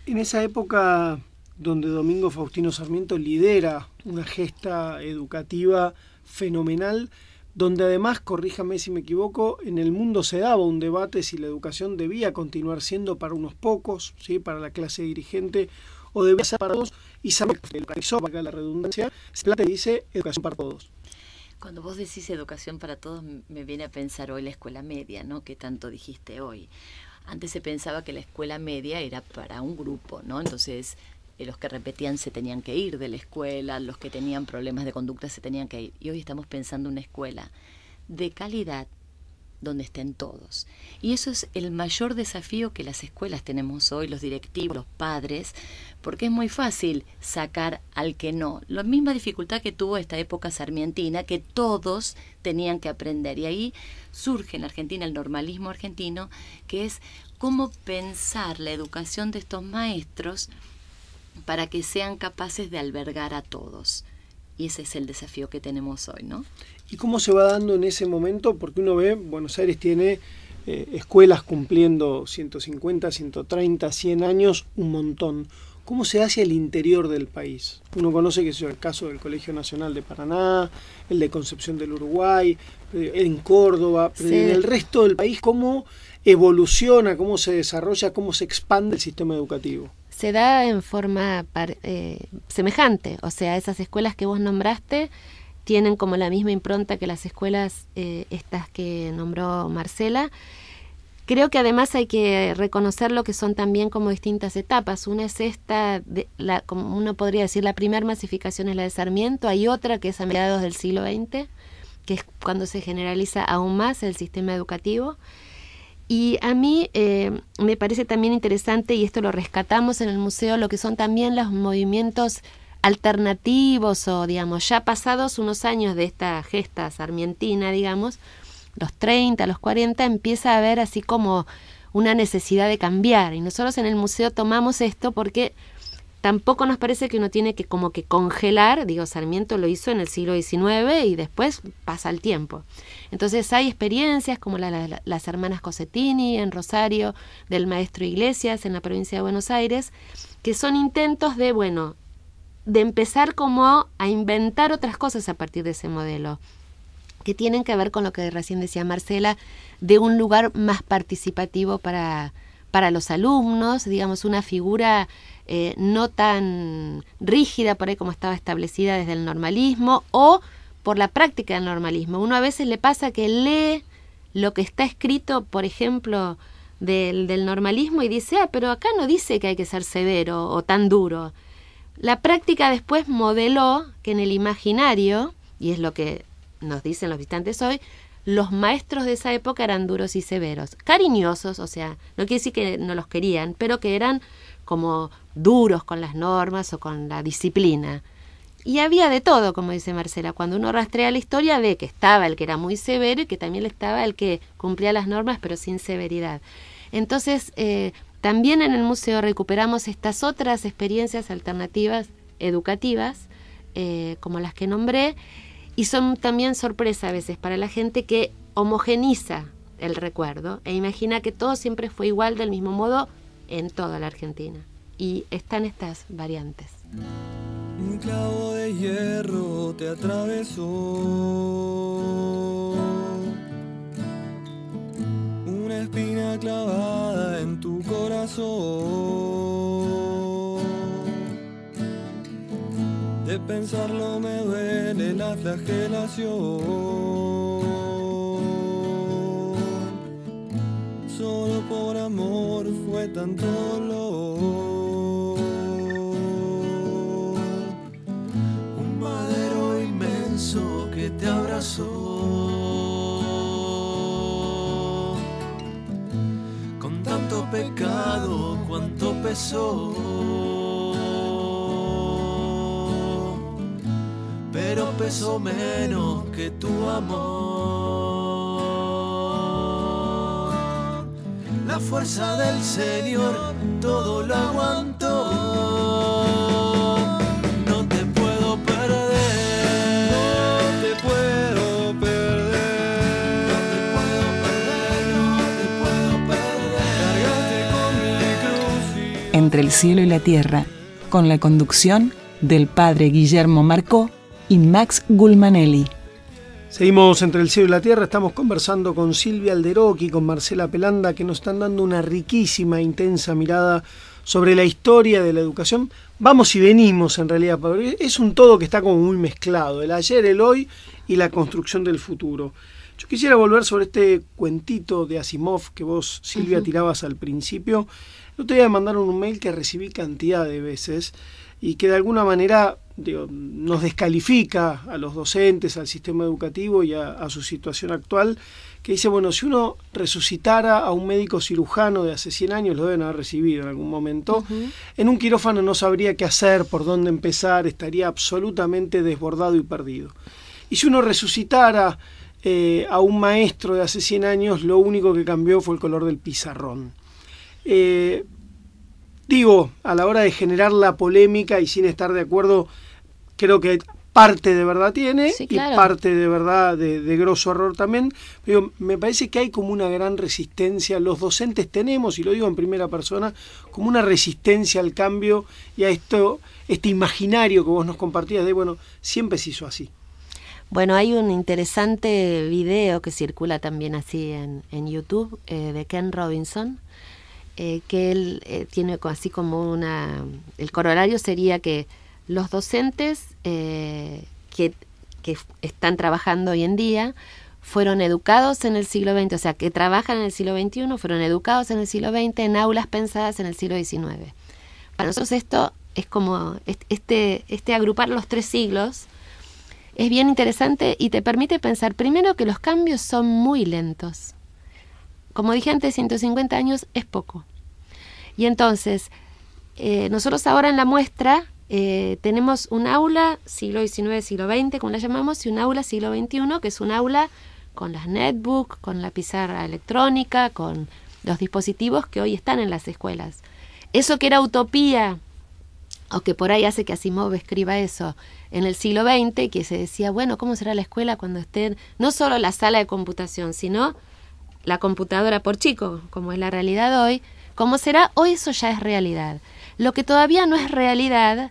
En esa época donde Domingo Faustino Sarmiento lidera una gesta educativa fenomenal, donde además, corríjame si me equivoco, en el mundo se daba un debate si la educación debía continuar siendo para unos pocos, ¿sí?, para la clase dirigente, o debía ser para todos, y Sarmiento localizó, para la redundancia, se dice educación para todos. Cuando vos decís educación para todos, me viene a pensar hoy la escuela media, ¿no?, que tanto dijiste hoy. Antes se pensaba que la escuela media era para un grupo, ¿no? Entonces los que repetían se tenían que ir de la escuela, los que tenían problemas de conducta se tenían que ir. Y hoy estamos pensando en una escuela de calidad donde estén todos. Y eso es el mayor desafío que las escuelas tenemos hoy, los directivos, los padres, porque es muy fácil sacar al que no. La misma dificultad que tuvo esta época sarmientina, que todos tenían que aprender. Y ahí surge en Argentina el normalismo argentino, que es cómo pensar la educación de estos maestros para que sean capaces de albergar a todos. Y ese es el desafío que tenemos hoy, ¿no? ¿Y cómo se va dando en ese momento? Porque uno ve, Buenos Aires tiene escuelas cumpliendo 150, 130, 100 años, un montón. ¿Cómo se hace el interior del país? Uno conoce que es el caso del Colegio Nacional de Paraná, el de Concepción del Uruguay, en Córdoba, pero en el resto del país, ¿cómo evoluciona, cómo se desarrolla, cómo se expande el sistema educativo? Se da en forma semejante, o sea, esas escuelas que vos nombraste tienen como la misma impronta que las escuelas estas que nombró Marcela. Creo que además hay que reconocer lo que son también como distintas etapas. Una es esta, como uno podría decir, la primera masificación es la de Sarmiento, hay otra que es a mediados del siglo XX, que es cuando se generaliza aún más el sistema educativo. Y a mí me parece también interesante, y esto lo rescatamos en el museo, lo que son también los movimientos alternativos o, digamos, ya pasados unos años de esta gesta sarmientina, digamos, los 30, los 40, empieza a haber así como una necesidad de cambiar. Y nosotros en el museo tomamos esto porque tampoco nos parece que uno tiene que como que congelar, digo, Sarmiento lo hizo en el siglo XIX y después pasa el tiempo. Entonces hay experiencias como las hermanas Cosettini en Rosario, del maestro Iglesias en la provincia de Buenos Aires, que son intentos de, bueno, de empezar como a inventar otras cosas a partir de ese modelo, que tienen que ver con lo que recién decía Marcela, de un lugar más participativo para los alumnos, digamos, una figura no tan rígida por ahí como estaba establecida desde el normalismo o por la práctica del normalismo. Uno a veces le pasa que lee lo que está escrito, por ejemplo, del normalismo y dice, pero acá no dice que hay que ser severo o tan duro. La práctica después modeló que en el imaginario, y es lo que nos dicen los visitantes hoy, los maestros de esa época eran duros y severos, cariñosos, o sea, no quiere decir que no los querían, pero que eran como duros con las normas o con la disciplina. Y había de todo, como dice Marcela, cuando uno rastrea la historia ve que estaba el que era muy severo y que también estaba el que cumplía las normas pero sin severidad. Entonces, también en el museo recuperamos estas otras experiencias alternativas educativas, como las que nombré, y son también sorpresa a veces para la gente que homogeniza el recuerdo e imagina que todo siempre fue igual del mismo modo en toda la Argentina. Y están estas variantes. Un clavo de hierro te atravesó, una espina clavada en tu corazón. De pensarlo me duele la flagelación. Solo por amor fue tanto dolor. Un madero inmenso que te abrazó. Con tanto pecado, cuánto pesó. Pero pesó menos que tu amor. La fuerza del Señor todo lo aguantó. No te puedo perder, no te puedo perder, no te puedo perder, no te puedo perder. Cargaste con mi cruz y... Entre el cielo y la tierra, con la conducción del padre Guillermo Marcó y Max Gulmanelli. Seguimos entre el cielo y la tierra, estamos conversando con Silvia Alderocchi y con Marcela Pelanda, que nos están dando una riquísima, intensa mirada sobre la historia de la educación. Vamos y venimos en realidad, porque es un todo que está como muy mezclado, el ayer, el hoy y la construcción del futuro. Yo quisiera volver sobre este cuentito de Asimov que vos, Silvia, tirabas al principio. El otro día me mandaron un mail que recibí cantidad de veces y que de alguna manera nos descalifica a los docentes, al sistema educativo y a su situación actual, que dice, bueno, si uno resucitara a un médico cirujano de hace 100 años, lo deben haber recibido en algún momento, en un quirófano no sabría qué hacer, por dónde empezar, estaría absolutamente desbordado y perdido. Y si uno resucitara a un maestro de hace 100 años, lo único que cambió fue el color del pizarrón. Digo, a la hora de generar la polémica y sin estar de acuerdo, creo que parte de verdad tiene, sí, claro, y parte de verdad de grosso error también, pero me parece que hay como una gran resistencia, los docentes tenemos, y lo digo en primera persona, como una resistencia al cambio y a este imaginario que vos nos compartías de, bueno, siempre se hizo así. Bueno, hay un interesante video que circula también así en YouTube de Ken Robinson, que él tiene así como el corolario sería que los docentes que están trabajando hoy en día fueron educados en el siglo XX, o sea, que trabajan en el siglo XXI, fueron educados en el siglo XX en aulas pensadas en el siglo XIX. Para nosotros esto es como este agrupar los 3 siglos es bien interesante y te permite pensar primero que los cambios son muy lentos. Como dije antes, 150 años es poco. Y entonces, nosotros ahora en la muestra tenemos un aula siglo XIX, siglo XX, como la llamamos, y un aula siglo XXI, que es un aula con las netbooks, con la pizarra electrónica, con los dispositivos que hoy están en las escuelas. Eso que era utopía, o que por ahí hace que Asimov escriba eso, en el siglo XX, que se decía, bueno, ¿cómo será la escuela cuando esté no solo la sala de computación, sino la computadora por chico, como es la realidad hoy? ¿Cómo será? Hoy eso ya es realidad. Lo que todavía no es realidad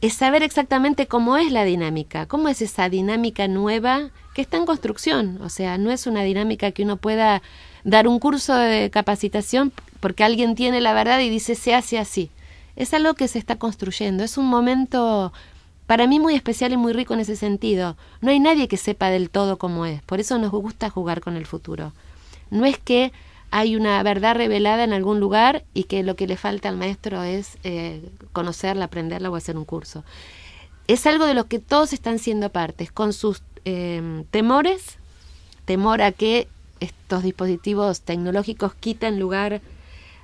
es saber exactamente cómo es la dinámica, cómo es esa dinámica nueva que está en construcción. O sea, no es una dinámica que uno pueda dar un curso de capacitación porque alguien tiene la verdad y dice se hace así. Es algo que se está construyendo. Es un momento para mí muy especial y muy rico en ese sentido. No hay nadie que sepa del todo cómo es. Por eso nos gusta jugar con el futuro. No es que hay una verdad revelada en algún lugar y que lo que le falta al maestro es conocerla, aprenderla o hacer un curso. Es algo de lo que todos están siendo partes, con sus temores, temor a que estos dispositivos tecnológicos quiten lugar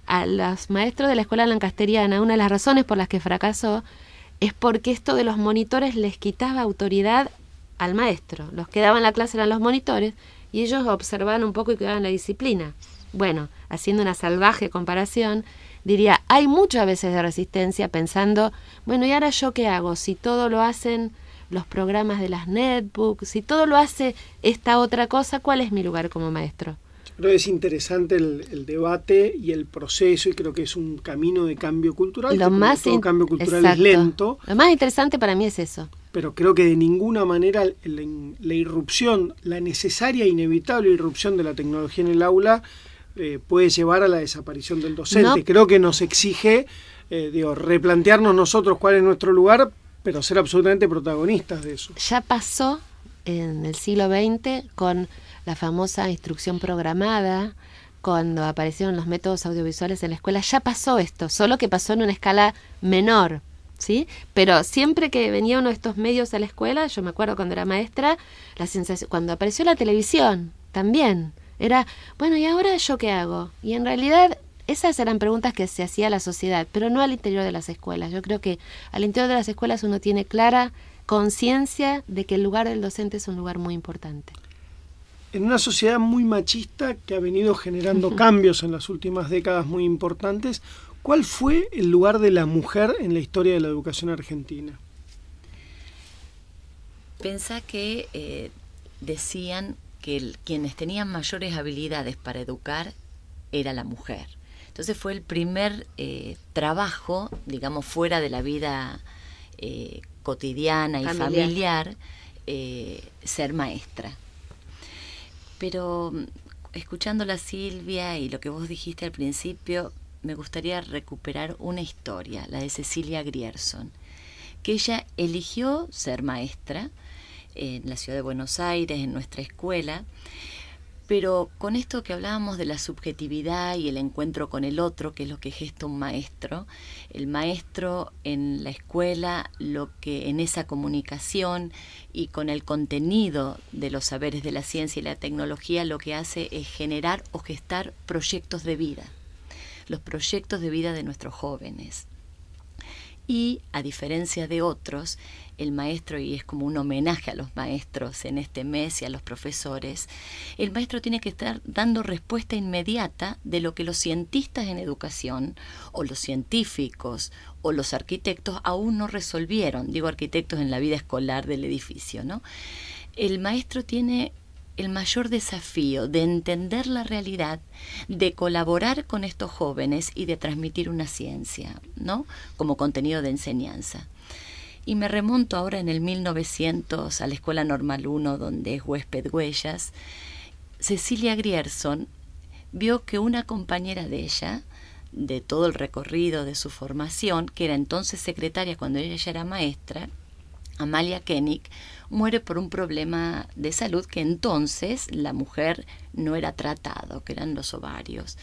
a los maestros de la escuela lancasteriana. Una de las razones por las que fracasó es porque esto de los monitores les quitaba autoridad al maestro. Los que daban la clase eran los monitores y ellos observaban un poco y cuidaban la disciplina. Bueno, haciendo una salvaje comparación, diría, hay muchas veces de resistencia pensando, bueno, ¿y ahora yo qué hago? Si todo lo hacen los programas de las netbooks, si todo lo hace esta otra cosa, ¿cuál es mi lugar como maestro? Creo que es interesante el debate y el proceso, y creo que es un camino de cambio cultural. Todo cambio cultural es lento. Lo más interesante para mí es eso. Pero creo que de ninguna manera la irrupción, la necesaria e inevitable irrupción de la tecnología en el aula puede llevar a la desaparición del docente. No. Creo que nos exige replantearnos nosotros cuál es nuestro lugar, pero ser absolutamente protagonistas de eso. Ya pasó en el siglo XX con la famosa instrucción programada, cuando aparecieron los métodos audiovisuales en la escuela, ya pasó esto, solo que pasó en una escala menor, ¿sí? Pero siempre que venía uno de estos medios a la escuela, yo me acuerdo cuando era maestra, la sensación, cuando apareció la televisión, también, era, bueno, ¿y ahora yo qué hago? Y en realidad esas eran preguntas que se hacía a la sociedad, pero no al interior de las escuelas. Yo creo que al interior de las escuelas uno tiene clara conciencia de que el lugar del docente es un lugar muy importante. En una sociedad muy machista que ha venido generando cambios en las últimas décadas muy importantes, ¿cuál fue el lugar de la mujer en la historia de la educación argentina? Pensá que decían que quienes tenían mayores habilidades para educar era la mujer. Entonces fue el primer trabajo, digamos, fuera de la vida cotidiana y familiar, ser maestra. Pero escuchándola Silvia y lo que vos dijiste al principio, me gustaría recuperar una historia, la de Cecilia Grierson, que ella eligió ser maestra en la ciudad de Buenos Aires, en nuestra escuela. Pero con esto que hablábamos de la subjetividad y el encuentro con el otro, que es lo que gesta un maestro, el maestro en la escuela, lo que en esa comunicación y con el contenido de los saberes de la ciencia y la tecnología, lo que hace es generar o gestar proyectos de vida, los proyectos de vida de nuestros jóvenes. Y a diferencia de otros, el maestro, y es como un homenaje a los maestros en este mes y a los profesores, el maestro tiene que estar dando respuesta inmediata de lo que los cientistas en educación, o los científicos, o los arquitectos aún no resolvieron. Digo arquitectos en la vida escolar del edificio, ¿no? El maestro tiene el mayor desafío de entender la realidad, de colaborar con estos jóvenes y de transmitir una ciencia, ¿no? Como contenido de enseñanza. Y me remonto ahora en el 1900 a la Escuela Normal 1, donde es huésped Huellas. Cecilia Grierson vio que una compañera de ella, de todo el recorrido de su formación, que era entonces secretaria cuando ella ya era maestra, Amalia Koenig, muere por un problema de salud que entonces la mujer no era tratado, que eran los ovarios.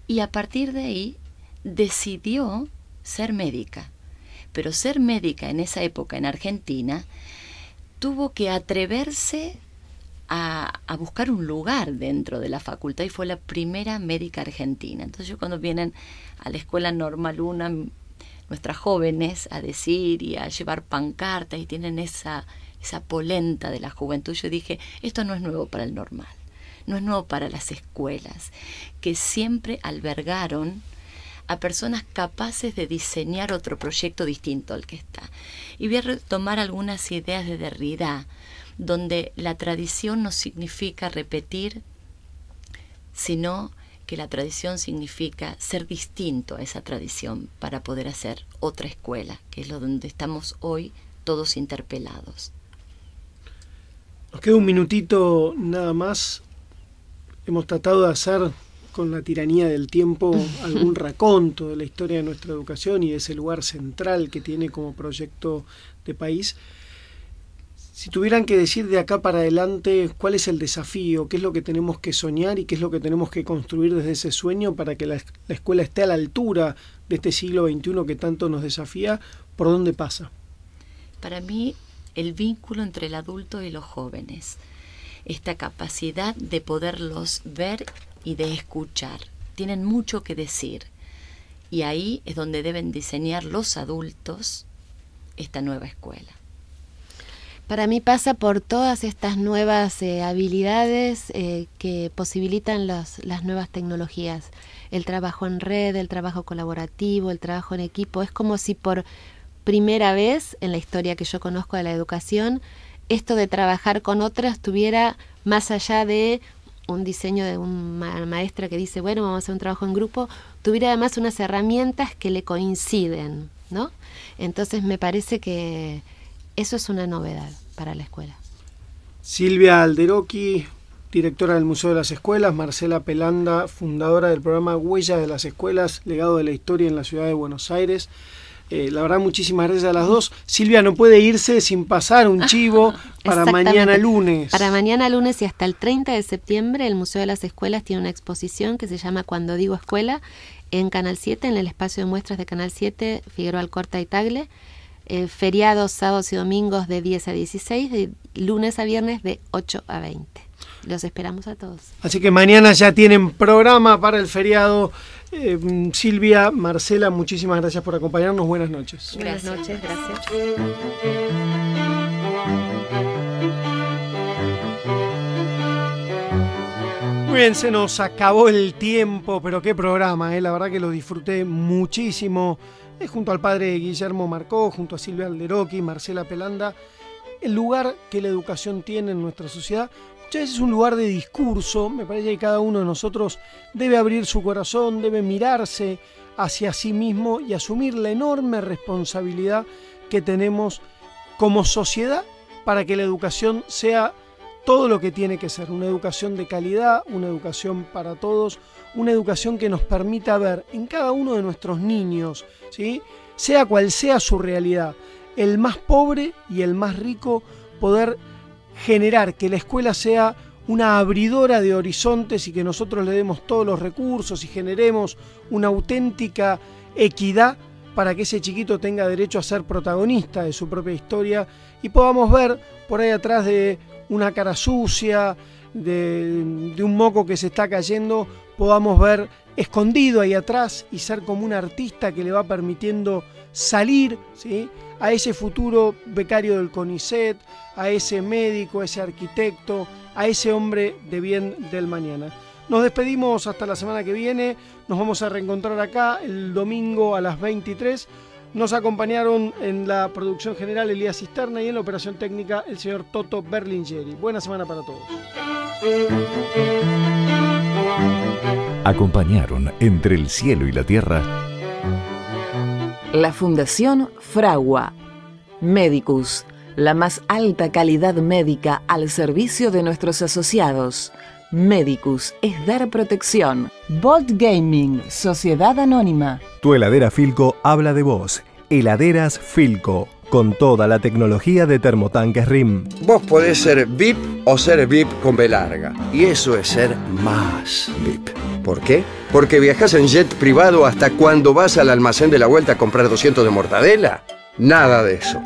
Y a partir de ahí decidió ser médica. Pero ser médica en esa época en Argentina tuvo que atreverse a buscar un lugar dentro de la facultad y fue la primera médica argentina. Entonces yo cuando vienen a la Escuela Normal 1, nuestras jóvenes a decir y a llevar pancartas y tienen esa polenta de la juventud, yo dije, esto no es nuevo para el normal, no es nuevo para las escuelas, que siempre albergaron a personas capaces de diseñar otro proyecto distinto al que está. Y voy a retomar algunas ideas de Derrida, donde la tradición no significa repetir, sino que la tradición significa ser distinto a esa tradición para poder hacer otra escuela, que es lo donde estamos hoy todos interpelados. Nos queda un minutito nada más. Hemos tratado de hacer con la tiranía del tiempo algún raconto de la historia de nuestra educación y de ese lugar central que tiene como proyecto de país. Si tuvieran que decir de acá para adelante cuál es el desafío, qué es lo que tenemos que soñar y qué es lo que tenemos que construir desde ese sueño para que la escuela esté a la altura de este siglo XXI que tanto nos desafía, ¿por dónde pasa? Para mí, el vínculo entre el adulto y los jóvenes, esta capacidad de poderlos ver y de escuchar. Tienen mucho que decir y ahí es donde deben diseñar los adultos esta nueva escuela. Para mí pasa por todas estas nuevas habilidades que posibilitan las nuevas tecnologías. El trabajo en red, el trabajo colaborativo, el trabajo en equipo. Es como si por primera vez en la historia que yo conozco de la educación, esto de trabajar con otras estuviera más allá de un diseño de una maestra que dice, bueno, vamos a hacer un trabajo en grupo, tuviera además unas herramientas que le coinciden, ¿no? Entonces me parece que eso es una novedad para la escuela. Silvia Alderocchi, directora del Museo de las Escuelas, Marcela Pelanda, fundadora del programa Huellas de las Escuelas, legado de la historia en la ciudad de Buenos Aires. La verdad, muchísimas gracias a las dos. Silvia no puede irse sin pasar un chivo para mañana lunes. Para mañana lunes y hasta el 30 de septiembre el Museo de las Escuelas tiene una exposición que se llama Cuando digo escuela en Canal 7, en el espacio de muestras de Canal 7, Figueroa Alcorta y Tagle. Feriados, sábados y domingos de 10 a 16, de lunes a viernes de 8 a 20. Los esperamos a todos. Así que mañana ya tienen programa para el feriado. Silvia, Marcela, muchísimas gracias por acompañarnos. Buenas noches. Buenas noches, gracias. Muy bien, se nos acabó el tiempo, pero qué programa, la verdad que lo disfruté muchísimo. Junto al padre Guillermo Marcó, junto a Silvia Alderocchi, Marcela Pelanda, el lugar que la educación tiene en nuestra sociedad muchas veces es un lugar de discurso. Me parece que cada uno de nosotros debe abrir su corazón, debe mirarse hacia sí mismo y asumir la enorme responsabilidad que tenemos como sociedad para que la educación sea todo lo que tiene que ser, una educación de calidad, una educación para todos, una educación que nos permita ver en cada uno de nuestros niños, ¿sí?, sea cual sea su realidad, el más pobre y el más rico, poder generar que la escuela sea una abridora de horizontes y que nosotros le demos todos los recursos y generemos una auténtica equidad para que ese chiquito tenga derecho a ser protagonista de su propia historia y podamos ver por ahí atrás de una cara sucia, de un moco que se está cayendo, podamos ver escondido ahí atrás y ser como un artista que le va permitiendo salir, ¿sí?, a ese futuro becario del CONICET, a ese médico, a ese arquitecto, a ese hombre de bien del mañana. Nos despedimos hasta la semana que viene, nos vamos a reencontrar acá el domingo a las 23. Nos acompañaron en la producción general Elías Cisterna y en la operación técnica el señor Toto Berlingeri. Buena semana para todos. Acompañaron Entre el cielo y la tierra la Fundación Fragua. Medicus, la más alta calidad médica al servicio de nuestros asociados. Medicus es dar protección. Bolt Gaming, Sociedad Anónima. Tu heladera Filco habla de vos. Heladeras Filco, con toda la tecnología de termotanques RIM. Vos podés ser VIP o ser VIP con B larga. Y eso es ser más VIP. ¿Por qué? Porque viajás en jet privado hasta cuando vas al almacén de la vuelta a comprar 200 de mortadela. Nada de eso.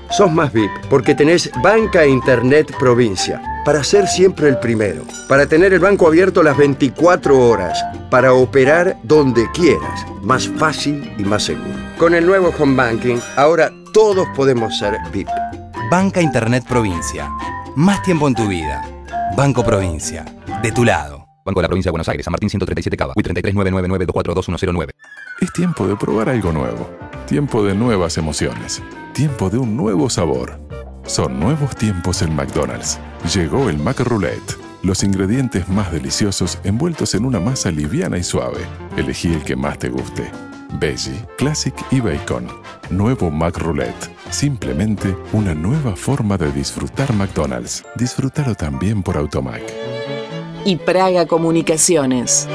Sos más VIP porque tenés Banca Internet Provincia. Para ser siempre el primero. Para tener el banco abierto las 24 horas. Para operar donde quieras. Más fácil y más seguro. Con el nuevo Home Banking, ahora todos podemos ser VIP. Banca Internet Provincia. Más tiempo en tu vida. Banco Provincia. De tu lado. Banco de la Provincia de Buenos Aires, San Martín 137 Cava, 339992422109. Es tiempo de probar algo nuevo. Tiempo de nuevas emociones. Tiempo de un nuevo sabor. Son nuevos tiempos en McDonald's. Llegó el McRoulette. Los ingredientes más deliciosos envueltos en una masa liviana y suave. Elegí el que más te guste. Veggie, Classic y Bacon. Nuevo McRoulette. Simplemente una nueva forma de disfrutar McDonald's. Disfrútalo también por Automac. Y Praga Comunicaciones.